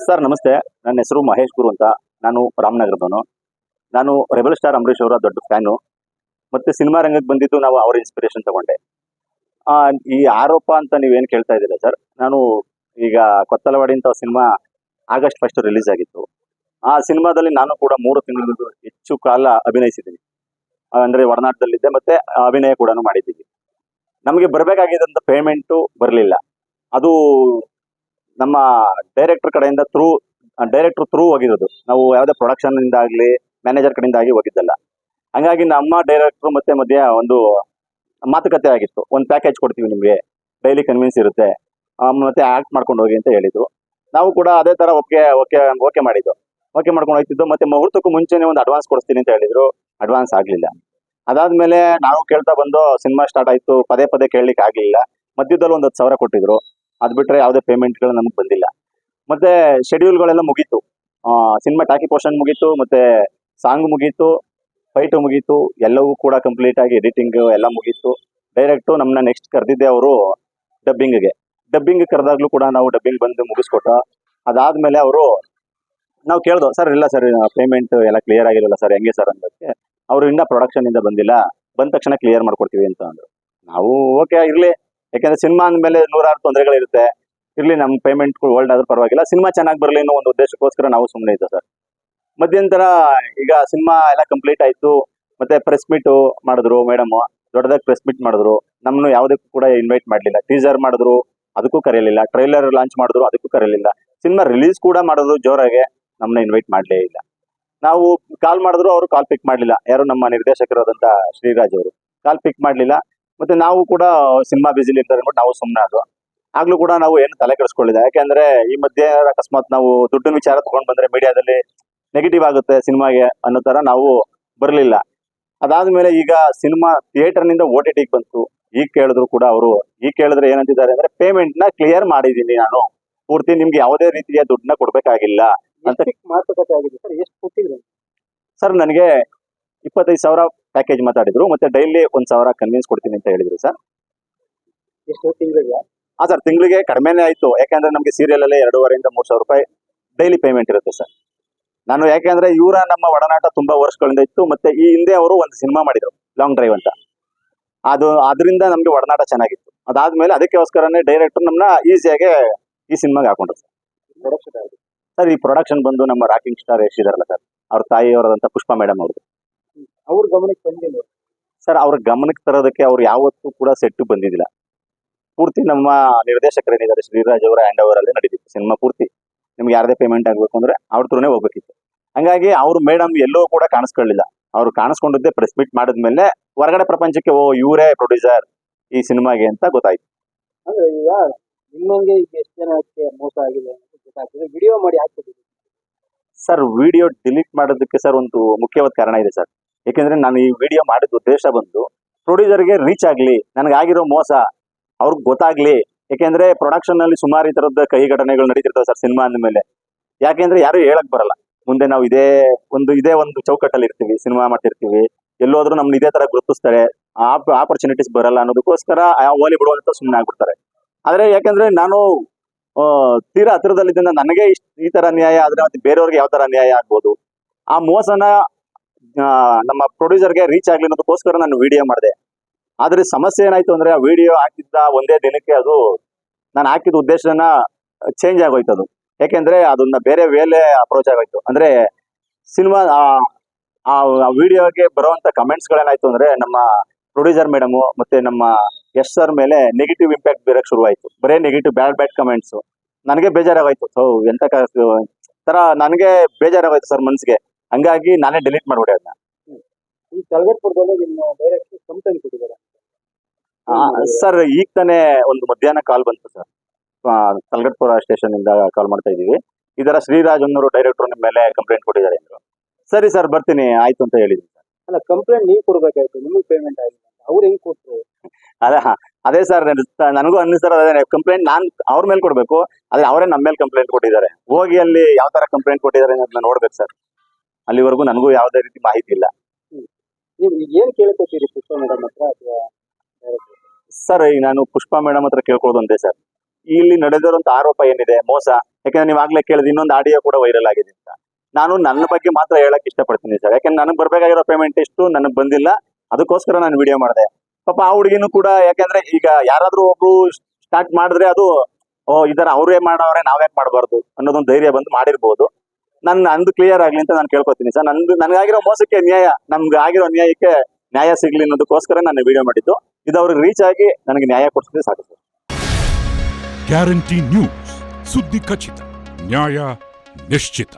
Sir ನಮಸ್ತೆ. ನನ್ನ ಹೆಸರು ಮಹೇಶ್ ಗುರು ಅಂತ. ನಾನು ರಾಮನಗರದವನು. ನಾನು ರೆಬಲ್ ಸ್ಟಾರ್ ಅಂಬರೀಷ್ ಅವರ ದೊಡ್ಡ ಫ್ಯಾನು. ಮತ್ತೆ ಸಿನಿಮಾ ರಂಗಕ್ಕೆ ಬಂದಿದ್ದು ನಾವು ಅವರ ಇನ್ಸ್ಪಿರೇಷನ್ ತಗೊಂಡೆ. ಈ ಆರೋಪ ಅಂತ ನೀವೇನು ಕೇಳ್ತಾ ಇದ್ದೀರಾ ಸರ್, ನಾನು ಈಗ ಕೊತ್ತಲವಾಡಿ ಅಂತ ಸಿನಿಮಾ ಆಗಸ್ಟ್ 1 ರಿಲೀಸ್ ಆಗಿತ್ತು. ಆ ಸಿನಿಮಾದಲ್ಲಿ ನಾನು ಕೂಡ 3 ತಿಂಗಳು ಹೆಚ್ಚು ಕಾಲ ಅಭಿನಯಿಸಿದ್ದೀನಿ. ಅಂದ್ರೆ ಒಡನಾಟದಲ್ಲಿದ್ದೆ, ಮತ್ತೆ ಅಭಿನಯ ಕೂಡ ಮಾಡಿದ್ದೀನಿ. ನಮಗೆ ಬರಬೇಕಾಗಿದ್ದಂಥ ಪೇಮೆಂಟು ಬರಲಿಲ್ಲ. ಅದು ನಮ್ಮ ಡೈರೆಕ್ಟರ್ ಕಡೆಯಿಂದ ಡೈರೆಕ್ಟರ್ ಥ್ರೂ ಹೋಗಿರೋದು. ನಾವು ಯಾವುದೇ ಪ್ರೊಡಕ್ಷನ್ ಇಂದ ಆಗಲಿ ಮ್ಯಾನೇಜರ್ ಕಡೆಯಿಂದ ಆಗಿ ಹೋಗಿದ್ದಲ್ಲ. ಹಂಗಾಗಿ ನಮ್ಮ ಡೈರೆಕ್ಟರ್ ಮತ್ತೆ ಮಧ್ಯ ಒಂದು ಮಾತುಕತೆ ಆಗಿತ್ತು. ಒಂದು ಪ್ಯಾಕೇಜ್ ಕೊಡ್ತೀವಿ ನಿಮಗೆ, ಡೈಲಿ ಕನ್ವಿನ್ಸ್ ಇರುತ್ತೆ, ಮತ್ತೆ ಆಕ್ಟ್ ಮಾಡ್ಕೊಂಡು ಹೋಗಿ ಅಂತ ಹೇಳಿದ್ರು. ನಾವು ಕೂಡ ಅದೇ ತರ ಓಕೆ ಮಾಡಿದ್ದು. ಓಕೆ ಮಾಡ್ಕೊಂಡು ಹೋಗ್ತಿದ್ದು. ಮತ್ತೆ ಮುಹೂರ್ತಕ್ಕೂ ಮುಂಚೆನೆ ಒಂದು ಅಡ್ವಾನ್ಸ್ ಕೊಡಿಸ್ತೀನಿ ಅಂತ ಹೇಳಿದ್ರು. ಅಡ್ವಾನ್ಸ್ ಆಗ್ಲಿಲ್ಲ. ಅದಾದ್ಮೇಲೆ ನಾವು ಕೇಳ್ತಾ ಬಂದು ಸಿನಿಮಾ ಸ್ಟಾರ್ಟ್ ಆಯ್ತು. ಪದೇ ಪದೇ ಕೇಳಲಿಕ್ಕೆ ಆಗ್ಲಿಲ್ಲ. ಮಧ್ಯದಲ್ಲಿ ಒಂದು 10,000 ಕೊಟ್ಟಿದ್ರು. ಅದ್ ಬಿಟ್ರೆ ಯಾವುದೇ ಪೇಮೆಂಟ್ಗಳು ನಮ್ಗೆ ಬಂದಿಲ್ಲ. ಮತ್ತೆ ಶೆಡ್ಯೂಲ್ಗಳೆಲ್ಲ ಮುಗೀತು. ಸಿನಿಮಾ ಟಾಕಿ ಪೋರ್ಷನ್ ಮುಗೀತು, ಮತ್ತೆ ಸಾಂಗ್ ಮುಗೀತು, ಫೈಟು ಮುಗೀತು, ಎಲ್ಲವೂ ಕೂಡ ಕಂಪ್ಲೀಟ್ ಆಗಿ ಎಡಿಟಿಂಗ್ ಎಲ್ಲ ಮುಗೀತು. ಡೈರೆಕ್ಟು ನಮ್ಮನ್ನ ನೆಕ್ಸ್ಟ್ ಕರೆದಿದ್ದೆ ಅವರು ಡಬ್ಬಿಂಗ್ ಕರೆದಾಗ್ಲೂ ಕೂಡ ನಾವು ಡಬ್ಬಿಂಗ್ ಬಂದು ಮುಗಿಸ್ಕೊಟ್ಟ. ಅದಾದ್ಮೇಲೆ ಅವರು ನಾವು ಕೇಳ್ದೋ, ಸರ್ ಇಲ್ಲ ಸರ್ ಪೇಮೆಂಟ್ ಎಲ್ಲ ಕ್ಲಿಯರ್ ಆಗಿರಲ್ಲ ಸರ್, ಹೆಂಗೆ ಸರ್ ಅಂದಕ್ಕೆ ಅವರು ಇನ್ನ ಪ್ರೊಡಕ್ಷನ್ ಇಂದ ಬಂದಿಲ್ಲ, ಬಂದ ತಕ್ಷಣ ಕ್ಲಿಯರ್ ಮಾಡ್ಕೊಡ್ತೀವಿ ಅಂತ ಅಂದ್ರು. ನಾವು ಓಕೆ ಇರ್ಲಿ, ಯಾಕಂದ್ರೆ ಸಿನಿಮಾ ಅಂದಮೇಲೆ 100 ತೊಂದರೆಗಳಿರುತ್ತೆ, ಇರ್ಲಿ ನಮ್ಮ ಪೇಮೆಂಟ್ ಓಲ್ಡ್ ಆದ್ರೂ ಪರವಾಗಿಲ್ಲ, ಸಿನಿಮಾ ಚೆನ್ನಾಗಿ ಬರಲಿ ಅನ್ನೋ ಒಂದು ಉದ್ದೇಶಕ್ಕೋಸ್ಕರ ನಾವು ಸುಮ್ಮನೆ ಇದ್ದೆ ಸರ್. ಮಧ್ಯಂತರ ಈಗ ಸಿನಿಮಾ ಎಲ್ಲ ಕಂಪ್ಲೀಟ್ ಆಯ್ತು. ಮತ್ತೆ ಪ್ರೆಸ್ ಮೀಟ್ ಮಾಡಿದ್ರು ಮೇಡಮ್, ದೊಡ್ಡದಾಗಿ ಪ್ರೆಸ್ ಮೀಟ್ ಮಾಡಿದ್ರು. ನಮ್ಮನ್ನು ಯಾವುದಕ್ಕೂ ಕೂಡ ಇನ್ವೈಟ್ ಮಾಡಲಿಲ್ಲ. ಟೀಸರ್ ಮಾಡಿದ್ರು, ಅದಕ್ಕೂ ಕರೆಯಲಿಲ್ಲ. ಟ್ರೈಲರ್ ಲಾಂಚ್ ಮಾಡಿದ್ರು, ಅದಕ್ಕೂ ಕರೆಯಲಿಲ್ಲ. ಸಿನಿಮಾ ರಿಲೀಸ್ ಕೂಡ ಮಾಡಿದ್ರು ಜೋರಾಗೆ, ನಮ್ಮನ್ನ ಇನ್ವೈಟ್ ಮಾಡಲೇ ಇಲ್ಲ. ನಾವು ಕಾಲ್ ಮಾಡಿದ್ರು, ಅವರು ಕಾಲ್ ಪಿಕ್ ಮಾಡಲಿಲ್ಲ. ಯಾರು ನಮ್ಮ ನಿರ್ದೇಶಕರಾದಂತ ಶ್ರೀರಾಜ್ ಅವರು ಕಾಲ್ ಪಿಕ್ ಮಾಡಲಿಲ್ಲ. ಮತ್ತೆ ನಾವು ಕೂಡ ಸಿನಿಮಾ ಬಿಸಿಲಿ ಇರ್ತಾರೆ ಅಂದ್ಬಿಟ್ಟು ನಾವು ಸುಮ್ಮನೆ ಆದ್ವು. ಆಗ್ಲೂ ಕೂಡ ನಾವು ಏನು ತಲೆ ಕೆಡಿಸ್ಕೊಳ್ಳಿಲ್ಲ. ಯಾಕೆಂದ್ರೆ ಈ ಮಧ್ಯೆ ಅಕಸ್ಮಾತ್ ನಾವು ದುಡ್ಡಿನ ವಿಚಾರ ತಗೊಂಡ್ ಬಂದ್ರೆ ಮೀಡಿಯಾದಲ್ಲಿ ನೆಗೆಟಿವ್ ಆಗುತ್ತೆ ಸಿನಿಮಾಗೆ ಅನ್ನೋ ತರ ನಾವು ಬರಲಿಲ್ಲ. ಅದಾದ್ಮೇಲೆ ಈಗ ಸಿನಿಮಾ ಥಿಯೇಟರ್ ನಿಂದ OTT ಬಂತು. ಈಗ ಕೇಳಿದ್ರೆ ಏನಂತಿದ್ದಾರೆ ಅಂದ್ರೆ, ಪೇಮೆಂಟ್ ನ ಕ್ಲಿಯರ್ ಮಾಡಿದೀನಿ ನಾನು ಪೂರ್ತಿ, ನಿಮ್ಗೆ ಯಾವುದೇ ರೀತಿಯ ದುಡ್ಡನ್ನ ಕೊಡ್ಬೇಕಾಗಿಲ್ಲ ಅಂತ ಮಾತುಕತೆ ಆಗಿದೆ ಸರ್. ಎಷ್ಟು ಕೊಟ್ಟಿದ್ರು ಸರ್. ನನಗೆ 25,000 ಪ್ಯಾಕೇಜ್ ಮಾತಾಡಿದ್ರು. ಮತ್ತೆ ಡೈಲಿ 1,000 ಕನ್ವಿನ್ಸ್ ಕೊಡ್ತೀನಿ ಅಂತ ಹೇಳಿದ್ರು ಸರ್. ಎಷ್ಟು ತಿಂಗಳಿಗೆ? ಸರ್ ತಿಂಗಳಿಗೆ ಕಡಿಮೆನೇ ಆಯ್ತು. ಯಾಕಂದ್ರೆ ನಮಗೆ ಸೀರಿಯಲ್ ಅಲ್ಲೇ 2,500 ಇಂದ 3,000 ರೂಪಾಯಿ ಡೈಲಿ ಪೇಮೆಂಟ್ ಇರುತ್ತೆ ಸರ್. ನಾನು ಯಾಕೆಂದ್ರೆ ಇವರ ನಮ್ಮ ಒಡನಾಟ ತುಂಬಾ ವರ್ಷಗಳಿಂದ ಇತ್ತು. ಮತ್ತೆ ಈ ಹಿಂದೆ ಅವರು ಒಂದು ಸಿನಿಮಾ ಮಾಡಿದ್ರು, ಲಾಂಗ್ ಡ್ರೈವ್ ಅಂತ. ಅದರಿಂದ ನಮ್ಗೆ ಒಡನಾಟ ಚೆನ್ನಾಗಿತ್ತು. ಅದಾದ್ಮೇಲೆ ಅದಕ್ಕೋಸ್ಕರನೇ ಡೈರೆಕ್ಟರ್ ನಮ್ಮನ್ನ ಈಸಿಯಾಗಿ ಈ ಸಿನಿಮಾಗೆ ಹಾಕೊಂಡ್ರು ಸರ್. ಪ್ರೊಡಕ್ಷನ್ ಆಗಿದೆ ಸರ್ ಈ ಪ್ರೊಡಕ್ಷನ್ ಬಂದು ನಮ್ಮ ರಾಕಿಂಗ್ ಸ್ಟಾರ್ ಯಶ್ ಇದಾರಲ್ಲ ಸರ್, ಅವ್ರ ತಾಯಿಯವರಾದಂತ ಪುಷ್ಪಾ ಮೇಡಮ್ ಅವ್ರದ್ದು. ಅವ್ರ ಗಮನಕ್ಕೆ ಬಂದಿಲ್ಲ ಸರ್ ಅವ್ರ ಗಮನಕ್ಕೆ ತರೋದಕ್ಕೆ ಅವ್ರು ಯಾವತ್ತೂ ಕೂಡ ಸೆಟ್ ಬಂದಿದ್ದಿಲ್ಲ. ಪೂರ್ತಿ ನಮ್ಮ ನಿರ್ದೇಶಕರೇನಿದ್ದಾರೆ ಶ್ರೀರಾಜ್ ಅವರ ಹ್ಯಾಂಡ್ ಓವರ್ ಅಲ್ಲೇ ನಡೀತಿತ್ತು ಸಿನಿಮಾ ಪೂರ್ತಿ. ನಿಮ್ಗೆ ಯಾರದೇ ಪೇಮೆಂಟ್ ಆಗ್ಬೇಕು ಅಂದ್ರೆ ಅವ್ರ ಥ್ರೂನೇ ಹೋಗ್ಬೇಕಿತ್ತು. ಹಂಗಾಗಿ ಅವ್ರು ಮೇಡಮ್ ಎಲ್ಲೋ ಕೂಡ ಕಾಣಿಸ್ಕೊಳ್ಳಿಲ್ಲ. ಅವ್ರು ಕಾಣಿಸ್ಕೊಂಡಿದ್ದೆ ಪ್ರೆಸ್ ಮೀಟ್ ಮಾಡಿದ್ಮೇಲೆ ಹೊರಗಡೆ ಪ್ರಪಂಚಕ್ಕೆ ಇವರೇ ಪ್ರೊಡ್ಯೂಸರ್ ಈ ಸಿನಿಮಾಗೆ ಅಂತ ಗೊತ್ತಾಯ್ತು. ಅಂದ್ರೆ ಈಗ ನಿಮ್ಮಂಗೆ ಈಗ ಎಷ್ಟು ಜನಕ್ಕೆ ಮೋಸ ಆಗಿದೆ ಅಂತ ಗೊತ್ತಾಗ್ತದೆ. ವಿಡಿಯೋ ಮಾಡಿ ಹಾಕ್ತಿದ್ದೀವಿ ಸರ್ ವಿಡಿಯೋ ಡಿಲೀಟ್ ಮಾಡೋದಕ್ಕೆ ಸರ್ ಒಂದು ಮುಖ್ಯವಾದ ಕಾರಣ ಇದೆ ಸರ್. ಯಾಕೆಂದ್ರೆ ನಾನು ಈ ವಿಡಿಯೋ ಮಾಡಿದ ಉದ್ದೇಶ ಬಂದು ಪ್ರೊಡ್ಯೂಸರ್ಗೆ ರೀಚ್ ಆಗ್ಲಿ, ನನಗಾಗಿರೋ ಮೋಸ ಅವ್ರಿಗೆ ಗೊತ್ತಾಗ್ಲಿ. ಯಾಕೆಂದ್ರೆ ಪ್ರೊಡಕ್ಷನ್ ನಲ್ಲಿ ಸುಮಾರು ಈ ತರದ ಕೈ ಘಟನೆಗಳು ನಡೀತಿರ್ತವೆ ಸರ್ ಸಿನಿಮಾ ಅಂದಮೇಲೆ. ಯಾಕೆಂದ್ರೆ ಯಾರು ಹೇಳಕ್ ಬರಲ್ಲ. ಮುಂದೆ ನಾವು ಇದೇ ಒಂದು ಚೌಕಟ್ಟಲ್ಲಿ ಇರ್ತೀವಿ, ಸಿನಿಮಾ ಮಾಡ್ತಿರ್ತೀವಿ, ಎಲ್ಲೋದ್ರೂ ನಮ್ನ ಇದೇ ತರ ಗುರುತಿಸ್ತಾರೆ, ಆಪರ್ಚುನಿಟೀಸ್ ಬರಲ್ಲ ಅನ್ನೋದಕ್ಕೋಸ್ಕರ ಓಲಿ ಬಿಡುವಂತ ಸುಮ್ಮನೆ ಆಗ್ಬಿಡ್ತಾರೆ. ಆದ್ರೆ ಯಾಕಂದ್ರೆ ನಾನು ತೀರಾ ಹತ್ತಿರದಲ್ಲಿದ್ದ ನನಗೆ ಈ ತರ ನ್ಯಾಯ ಆದ್ರೆ ಮತ್ತೆ ಬೇರೆಯವ್ರಿಗೆ ಯಾವ ತರ ನ್ಯಾಯ ಆಗ್ಬೋದು, ಆ ಮೋಸನ ನಮ್ಮ ಪ್ರೊಡ್ಯೂಸರ್ಗೆ ರೀಚ್ ಆಗ್ಲಿ ಅನ್ನೋದಕ್ಕೋಸ್ಕರ ನಾನು ವಿಡಿಯೋ ಮಾಡಿದೆ. ಆದ್ರೆ ಸಮಸ್ಯೆ ಏನಾಯ್ತು ಅಂದ್ರೆ, ಆ ವಿಡಿಯೋ ಹಾಕಿದ್ದ ಒಂದೇ ದಿನಕ್ಕೆ ಅದು ನಾನು ಹಾಕಿದ ಉದ್ದೇಶನ ಚೇಂಜ್ ಆಗೋಯ್ತು ಅದು. ಯಾಕೆಂದ್ರೆ ಅದನ್ನ ಬೇರೆ ವೇಲೆ ಅಪ್ರೋಚ್ ಆಗೋಯ್ತು. ಅಂದ್ರೆ ಸಿನಿಮಾ ಆ ವಿಡಿಯೋಗೆ ಬರುವಂತ ಕಮೆಂಟ್ಸ್ ಗಳೇನಾಯ್ತು ಅಂದ್ರೆ, ನಮ್ಮ ಪ್ರೊಡ್ಯೂಸರ್ ಮೇಡಮ್ ಮತ್ತೆ ನಮ್ಮ ಯಶ್ ಸರ್ ಮೇಲೆ ನೆಗೆಟಿವ್ ಇಂಪ್ಯಾಕ್ಟ್ ಬೀರಕ್ ಶುರುವಾಯ್ತು. ಬರೇ ನೆಗೆಟಿವ್ ಬ್ಯಾಡ್ ಕಮೆಂಟ್ಸ್. ನನಗೆ ಬೇಜಾರಾಗೋಯ್ತು. ಎಂತ ತರ ನನಗೆ ಬೇಜಾರಾಗೋಯ್ತು ಸರ್ ಮನ್ಸಿಗೆ. ಹಂಗಾಗಿ ನಾನೇ ಡಿಲೀಟ್ ಮಾಡ್ಬಿಟ್ಟೆ ಅದನ್ನ. ಈ ಕಲ್ಗಟ್ಪುರದಲ್ಲಿ ನಿಮ್ಮ ಡೈರೆಕ್ಟರ್ ಕಂಪ್ಲೇಂಟ್ ಕೊಟ್ಟಿದ್ದಾರೆ ಸರ್ ಈಗ ತಾನೇ ಒಂದು ಮಧ್ಯಾಹ್ನ ಕಾಲ್ ಬಂತು ಸರ್. ಕಲ್ಗಟ್ಪುರ ಸ್ಟೇಷನ್ ಇಂದ ಕಾಲ್ ಮಾಡ್ತಾ ಇದೀವಿ, ಇದರ ಶ್ರೀರಾಜ್ ಅನ್ನೋರು ಡೈರೆಕ್ಟರ್ ನಿಮ್ಮ ಮೇಲೆ ಕಂಪ್ಲೇಂಟ್ ಕೊಟ್ಟಿದ್ದಾರೆ ಅಂದ್ರು. ಸರಿ ಸರ್ ಬರ್ತೀನಿ ಆಯ್ತು ಅಂತ ಹೇಳಿದ್ವಿ ಸರ್. ಅಲ್ಲ, ಕಂಪ್ಲೇಂಟ್ ನೀವು ಕೊಡ್ಬೇಕಾಯ್ತು, ನಿಮಗೆ ಪೇಮೆಂಟ್ ಆಗಿಲ್ಲ, ಅವ್ರು ಹೆಂಗ್ ಕೊಟ್ರು? ಅದೇ ಸರ್ ನನಗೂ ಅನ್ನಿಸ್ತಾರೆ. ಅದೇ ಕಂಪ್ಲೇಂಟ್ ನಾನ್ ಅವ್ರ ಮೇಲೆ ಕೊಡ್ಬೇಕು, ಆದ್ರೆ ಅವರೇ ನಮ್ಮ ಮೇಲೆ ಕಂಪ್ಲೇಂಟ್ ಕೊಟ್ಟಿದ್ದಾರೆ. ಹೋಗಿ ಅಲ್ಲಿ ಯಾವ ತರ ಕಂಪ್ಲೇಂಟ್ ಕೊಟ್ಟಿದ್ದಾರೆ ಅನ್ನೋದನ್ನ ನೋಡ್ಬೇಕು ಸರ್. ಅಲ್ಲಿವರೆಗೂ ನನಗೂ ಯಾವುದೇ ರೀತಿ ಮಾಹಿತಿ ಇಲ್ಲ. ನೀವು ಈಗ ಏನ್ ಕೇಳ್ಕೊತೀರಿ ಪುಷ್ಪ ಮೇಡಮ್ ಹತ್ರ ಅಥವಾ ಸರ್ ಈಗ ನಾನು ಪುಷ್ಪಾ ಮೇಡಮ್ ಹತ್ರ ಕೇಳ್ಕೊಳ್ಳೋದು ಒಂದೇ ಸರ್, ಇಲ್ಲಿ ನಡೆದಿರುವಂತ ಆರೋಪ ಏನಿದೆ, ಮೋಸ, ಯಾಕಂದ್ರೆ ನೀವು ಆಗ್ಲೇ ಕೇಳಿದ ಇನ್ನೊಂದು ಆಡಿಯೋ ಕೂಡ ವೈರಲ್ ಆಗಿದೆ ಅಂತ. ನಾನು ನನ್ನ ಬಗ್ಗೆ ಮಾತ್ರ ಹೇಳಕ್ ಇಷ್ಟಪಡ್ತೀನಿ ಸರ್. ಯಾಕಂದ್ರೆ ನನಗೆ ಬರ್ಬೇಕಾಗಿರೋ ಪೇಮೆಂಟ್ ಎಷ್ಟು ನನಗೆ ಬಂದಿಲ್ಲ, ಅದಕ್ಕೋಸ್ಕರ ನಾನು ವಿಡಿಯೋ ಮಾಡಿದೆ. ಪಾಪ ಆ ಹುಡುಗಿನೂ ಕೂಡ, ಯಾಕಂದ್ರೆ ಈಗ ಯಾರಾದ್ರೂ ಒಬ್ರು ಸ್ಟಾರ್ಟ್ ಮಾಡಿದ್ರೆ ಅದು ಇದರ ಅವರೇ ಮಾಡವ್ರೆ ನಾವ್ಯಾಕೆ ಮಾಡಬಾರ್ದು ಅನ್ನೋದೊಂದು ಧೈರ್ಯ ಬಂದು ಮಾಡಿರ್ಬೋದು. ನಂದು ಕ್ಲಿಯರ್ ಆಗ್ಲಿ ಅಂತ ನಾನು ಕೇಳ್ಕೊತೀನಿ ಸರ್. ನನಗಾಗಿರೋ ಮೋಸಕ್ಕೆ ನ್ಯಾಯ, ನಮ್ಗೆ ಆಗಿರೋ ನ್ಯಾಯಕ್ಕೆ ನ್ಯಾಯ ಸಿಗ್ಲಿ ಅನ್ನೋದಕ್ಕೋಸ್ಕರ ನಾನು ವಿಡಿಯೋ ಮಾಡಿದ್ದು. ಇದು ಅವ್ರಿಗೆ ರೀಚ್ ಆಗಿ ನನಗೆ ನ್ಯಾಯ ಕೊಡಿಸಿದ್ರೆ ಸಾಕು ಸರ್. ಗ್ಯಾರಂಟಿ ನ್ಯೂಸ್, ಸುದ್ದಿ ಖಚಿತ, ನ್ಯಾಯ ನಿಶ್ಚಿತ.